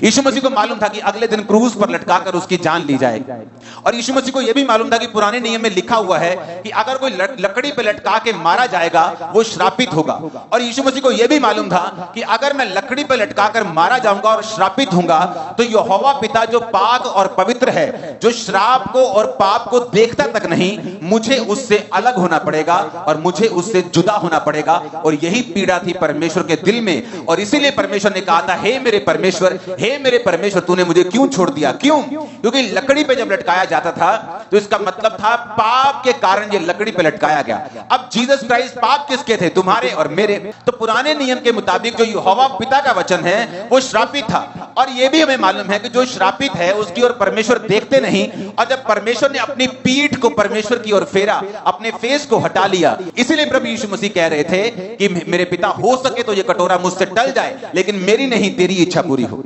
यीशु मसीह को मालूम था कि अगले दिन क्रूज पर लटकाकर उसकी जान ली जाएगी। और यीशु मसीह को यह भी मालूम था कि पुराने नियम में लिखा हुआ है कि अगर कोई लकड़ी पे लटका के मारा जाएगा वो श्रापित होगा। और यीशु मसीह को यह भी मालूम था कि अगर मैं लकड़ी पे लटकाकर मारा जाऊंगा और श्रापित होऊंगा तो यहोवा पिता जो पाक और पवित्र है, जो श्राप को और पाप को देखता तक नहीं, मुझे उससे अलग होना पड़ेगा और मुझे उससे जुदा होना पड़ेगा। और यही पीड़ा थी परमेश्वर के दिल में। और इसीलिए परमेश्वर ने कहा था, हे मेरे परमेश्वर, तूने मुझे क्यों छोड़ दिया? क्यों? क्योंकि लकड़ी पे जब लटकाया जाता था तो इसका मतलब था पाप के कारण ये लकड़ी पे लटकाया गया। अब जीसस क्राइस्ट पाप किसके थे? तुम्हारे और मेरे। तो पुराने नियम के मुताबिक जो यहोवा पिता का वचन है वो श्रापित था। और यह भी हमें मालूम है कि जो श्रापित है उसकी ओर परमेश्वर देखते नहीं। और जब परमेश्वर ने अपनी पीठ को परमेश्वर की ओर फेरा, अपने फेस को हटा लिया, इसीलिए प्रभु यीशु मसीह कह रहे थे कि मेरे पिता, हो सके तो ये कटोरा मुझसे टल जाए, लेकिन मेरी नहीं तेरी इच्छा पूरी हो।